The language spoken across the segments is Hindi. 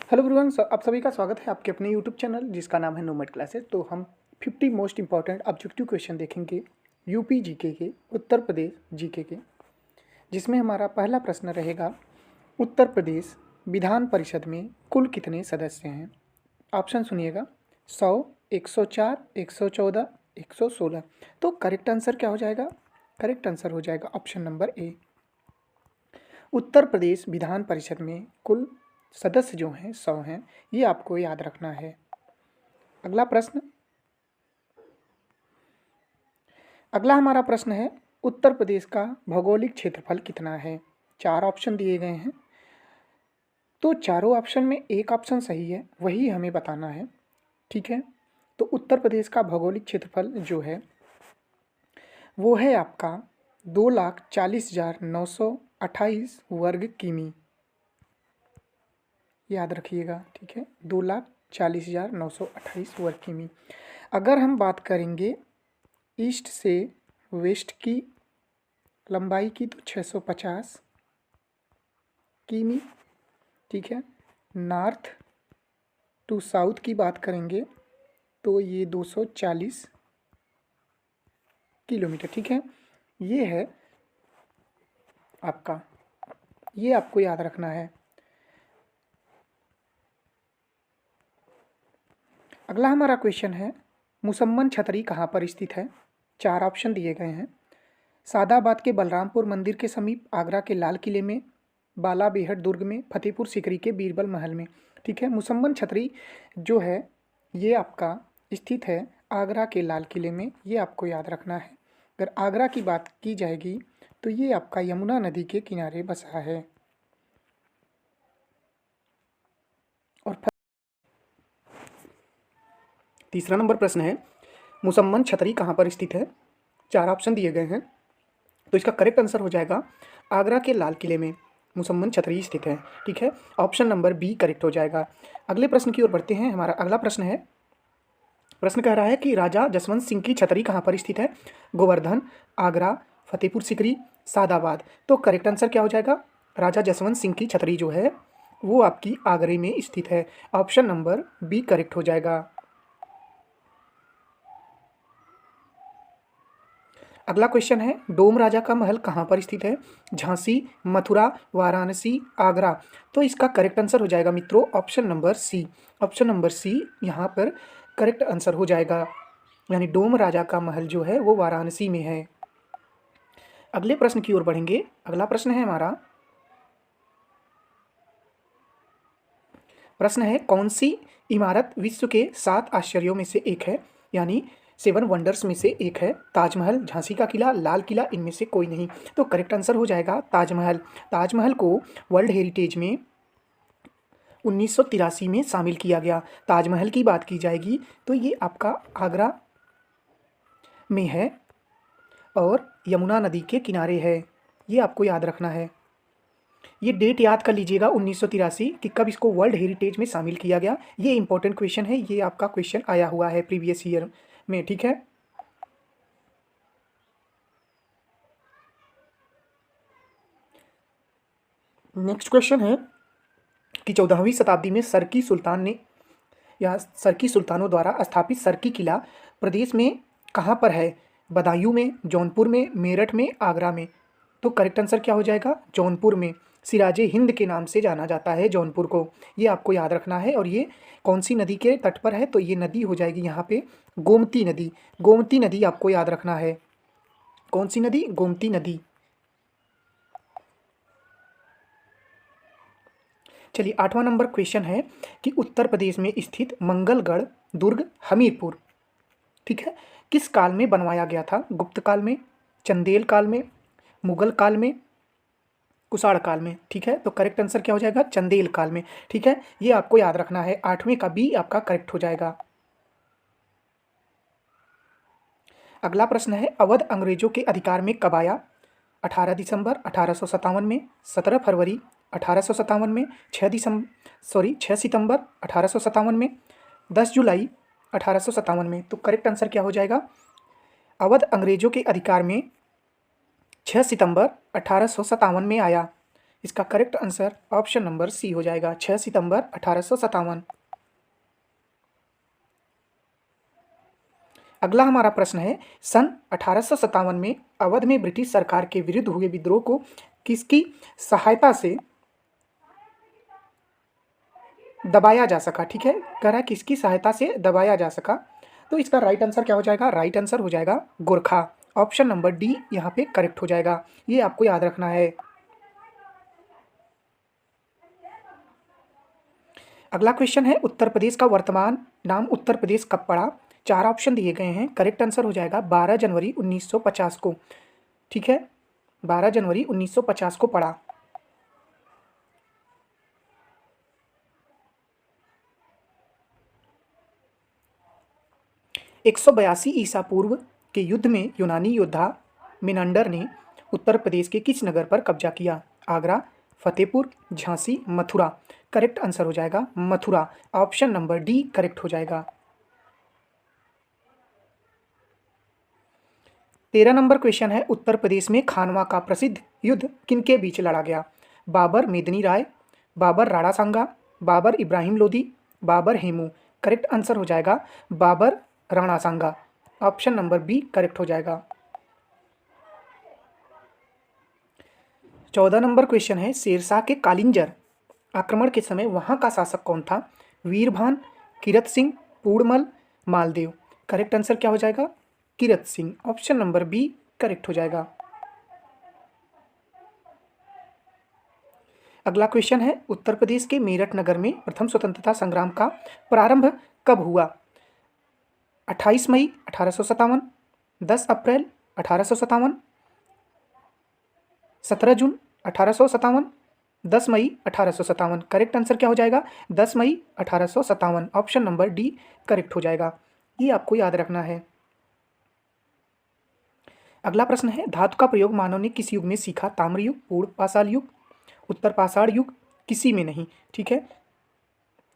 हेलो एवरीवन, आप सभी का स्वागत है आपके अपने यूट्यूब चैनल जिसका नाम है नोमैड क्लासेस। तो हम 50 मोस्ट इंपॉर्टेंट ऑब्जेक्टिव क्वेश्चन देखेंगे यूपी जीके के, उत्तर प्रदेश जीके के, जिसमें हमारा पहला प्रश्न रहेगा, उत्तर प्रदेश विधान परिषद में कुल कितने सदस्य हैं। ऑप्शन सुनिएगा, 100, 104, 114, 116। तो करेक्ट आंसर क्या हो जाएगा? करेक्ट आंसर हो जाएगा option number A. Uttar Pradesh Vidhan Parishad में कुल सदस्य जो हैं 100 हैं, ये आपको याद रखना है। अगला प्रश्न, अगला हमारा प्रश्न है, उत्तर प्रदेश का भौगोलिक क्षेत्रफल कितना है। 4 ऑप्शन दिए गए हैं, तो चारों ऑप्शन में एक ऑप्शन सही है, वही हमें बताना है। ठीक है, तो उत्तर प्रदेश का भौगोलिक क्षेत्रफल जो है वो है आपका 2,40,928 वर्ग किमी। याद रखिएगा, ठीक है, 2,40,928 वर्ग किमी। अगर हम बात करेंगे ईस्ट से वेस्ट की लंबाई की तो 650 किमी। ठीक है, नॉर्थ टू साउथ की बात करेंगे तो ये 240 किलोमीटर। ठीक है, ये है आपका, ये आपको याद रखना है। अगला हमारा क्वेश्चन है, मुसम्मन छतरी कहाँ पर स्थित है। 4 ऑप्शन दिए गए हैं, सादाबाद के बलरामपुर मंदिर के समीप, आगरा के लाल किले में, बाला बेहट दुर्ग में, फतेहपुर सीकरी के बीरबल महल में। ठीक है, मुसम्मन छतरी जो है ये आपका स्थित है आगरा के लाल किले में, ये आपको याद रखना है। अगर आगरा की बात की जाएगी तो ये आपका यमुना नदी के किनारे बसा है। और तीसरा नंबर प्रश्न है, मुसम्मन छतरी कहाँ पर स्थित है। 4 ऑप्शन दिए गए हैं, तो इसका करेक्ट आंसर हो जाएगा आगरा के लाल किले में मुसम्मन छतरी स्थित है। ठीक है, ऑप्शन नंबर बी करेक्ट हो जाएगा। अगले प्रश्न की ओर बढ़ते हैं। हमारा अगला प्रश्न है, प्रश्न कह रहा है कि राजा जसवंत सिंह की छतरी कहाँ पर स्थित है। गोवर्धन, आगरा, फतेहपुर सीकरी, सादाबाद। तो करेक्ट आंसर क्या हो जाएगा? राजा जसवंत सिंह की छतरी जो है वो आपकी आगरे में स्थित है। ऑप्शन नंबर बी करेक्ट हो जाएगा। अगला क्वेश्चन है, डोम राजा का महल कहाँ पर स्थित है। झांसी, मथुरा, वाराणसी, आगरा। तो इसका करेक्ट आंसर हो जाएगा मित्रों option number C. Option number C यहाँ पर करेक्ट आंसर हो जाएगा, यानी डोम राजा का महल जो है वो वाराणसी में है। अगले प्रश्न की ओर बढ़ेंगे। अगला प्रश्न है हमारा, प्रश्न है, कौन सी इमारत विश्व के 7 आश्चर्यों में से एक है, यानी 7 वंडर्स में से एक है। ताजमहल, झांसी का किला, लाल किला, इनमें से कोई नहीं। तो करेक्ट आंसर हो जाएगा ताजमहल। ताजमहल को वर्ल्ड हेरिटेज में 1983 में शामिल किया गया। ताजमहल की बात की जाएगी तो ये आपका आगरा में है और यमुना नदी के किनारे है, ये आपको याद रखना है। ये डेट याद कर लीजिएगा 1983 कि कब इसको वर्ल्ड हेरिटेज में शामिल किया गया। ये इंपॉर्टेंट क्वेश्चन है, ये आपका क्वेश्चन आया हुआ है प्रीवियस ईयर में। ठीक है, नेक्स्ट क्वेश्चन है कि 14वीं शताब्दी में सरकी सुल्तान ने या सरकी सुल्तानों द्वारा स्थापित सरकी किला प्रदेश में कहाँ पर है। बदायूं में, जौनपुर में, मेरठ में, आगरा में। तो करेक्ट आंसर क्या हो जाएगा? जौनपुर में। सिराजे हिंद के नाम से जाना जाता है जौनपुर को, ये आपको याद रखना है। और ये कौन सी नदी के तट पर है? तो ये नदी हो जाएगी यहाँ पे गोमती नदी। गोमती नदी आपको याद रखना है। कौन सी नदी? गोमती नदी। चलिए 8वां नंबर क्वेश्चन है कि उत्तर प्रदेश में स्थित मंगलगढ़ दुर्ग हमीरपुर, ठीक है, किस काल में बनवाया गया था। गुप्त काल में, चंदेल काल में, मुगल काल में, कुषाण काल में। ठीक है, तो करेक्ट आंसर क्या हो जाएगा? चंदेल काल में। ठीक है, ये आपको याद रखना है। 8वें का बी आपका करेक्ट हो जाएगा। अगला प्रश्न है, अवध अंग्रेजों के अधिकार में कब आया। 18 दिसंबर 1857 में, 17 फरवरी 1857 में, 6 सितंबर 1857 में, 10 जुलाई 1857 में। तो करेक्ट आंसर क्या हो जाएगा? अवध अंग्रेजों के अधिकार में 6 सितंबर 1857 में आया। इसका correct answer option number C हो जाएगा, 6 सितंबर 1857। अगला हमारा प्रश्न है, सन 1857 में अवध में ब्रिटिश सरकार के विरुद्ध हुए विद्रोह को किसकी सहायता से दबाया जा सका। ठीक है, कह रहा है किसकी सहायता से दबाया जा सका। तो इसका राइट आंसर क्या हो जाएगा, राइट आंसर हो जाएगा गोरखा। ऑप्शन नंबर डी यहाँ पे करेक्ट हो जाएगा, ये आपको याद रखना है। अगला क्वेश्चन है, उत्तर प्रदेश का वर्तमान नाम उत्तर प्रदेश कब पड़ा। 4 ऑप्शन दिए गए हैं, करेक्ट आंसर हो जाएगा 12 जनवरी 1950 को। ठीक है, 12 जनवरी 1950 को पड़ा। 182 ईसा पूर्व के युद्ध में यूनानी योद्धा मिनांडर ने उत्तर प्रदेश के किस नगर पर कब्जा किया। आगरा, फतेहपुर, झांसी, मथुरा। करेक्ट आंसर हो जाएगा Mathura. Option number D correct हो जाएगा। 13 नंबर क्वेश्चन है, उत्तर प्रदेश में खानवा का प्रसिद्ध युद्ध किनके बीच लड़ा गया। बाबर मेदिनी राय, बाबर राणा सांगा, बाबर इब्राहिम लोदी, बाबर हेमू। करेक्ट आंसर हो जाएगा बाबर राणा सांगा। ऑप्शन नंबर बी करेक्ट हो जाएगा। 14 नंबर क्वेश्चन है, शेरशाह के कालिंजर आक्रमण के समय वहां का शासक कौन था। वीरभान, किरत सिंह, पूर्णमल, मालदेव। करेक्ट आंसर क्या हो जाएगा, Kirat Singh. Option number B correct हो जाएगा। अगला क्वेश्चन है, उत्तर प्रदेश के मेरठ नगर में प्रथम स्वतंत्रता संग्राम का प्रारंभ कब हुआ। 28 मई 1857, 10 अप्रैल 1857, 17 जून 1857, 10 मई 1857। करेक्ट आंसर क्या हो जाएगा, 10 मई 1857। ऑप्शन नंबर डी करेक्ट हो जाएगा, ये आपको याद रखना है। अगला प्रश्न है, धातु का प्रयोग मानव ने किस युग में सीखा। ताम्र युग, पूर्व पाषाण युग, उत्तर पाषाण युग, किसी में नहीं। ठीक है,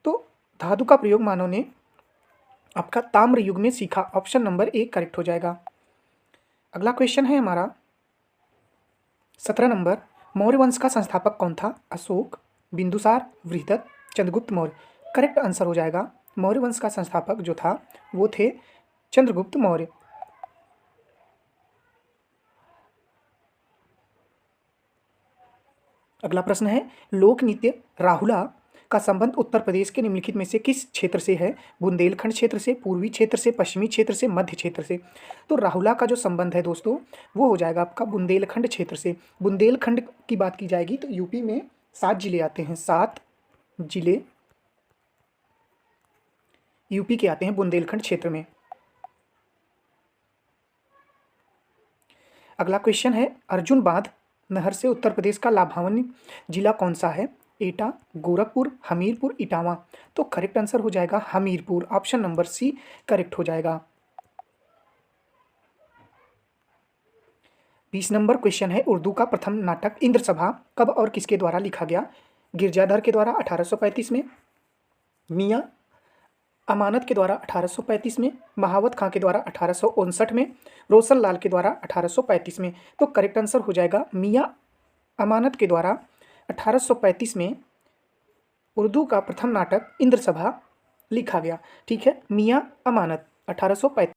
तो धातु का प्रयोग मानव ने आपका ताम्र युग में सीखा। ऑप्शन नंबर ए करेक्ट हो जाएगा। अगला क्वेश्चन है हमारा 17 नंबर, मौर्य वंश का संस्थापक कौन था। अशोक, बिंदुसार, बृहदत्त, चंद्रगुप्त मौर्य। करेक्ट आंसर हो जाएगा, मौर्य वंश का संस्थापक जो था वो थे चंद्रगुप्त मौर्य। अगला प्रश्न है, लोक नृत्य राहुला का संबंध उत्तर प्रदेश के निम्नलिखित में से किस क्षेत्र से है। बुंदेलखंड क्षेत्र से, पूर्वी क्षेत्र से, पश्चिमी क्षेत्र से, मध्य क्षेत्र से। तो राहुला का जो संबंध है दोस्तों वो हो जाएगा आपका बुंदेलखंड क्षेत्र से। बुंदेलखंड की बात की जाएगी तो यूपी में 7 जिले आते हैं, 7 जिले यूपी के आते हैं बुंदेलखंड क्षेत्र में। अगला क्वेश्चन है, अर्जुन बांध नहर से उत्तर प्रदेश का लाभान्वित जिला कौन सा है। एटा, गोरखपुर, हमीरपुर, इटावा। तो करेक्ट आंसर हो जाएगा Hamirpur. Option number C correct हो जाएगा। 20 नंबर क्वेश्चन है, उर्दू का प्रथम नाटक इंद्र सभा कब और किसके द्वारा लिखा गया। गिरजाधर के द्वारा 1835 में, मियाँ अमानत के द्वारा 1835 में, महावत खां के द्वारा 1859 में, रोशन लाल के द्वारा 1835 में। तो करेक्ट आंसर हो जाएगा मियाँ अमानत के द्वारा 1835 में उर्दू का प्रथम नाटक इंद्र सभा लिखा गया। ठीक है, मियाँ अमानत 1835।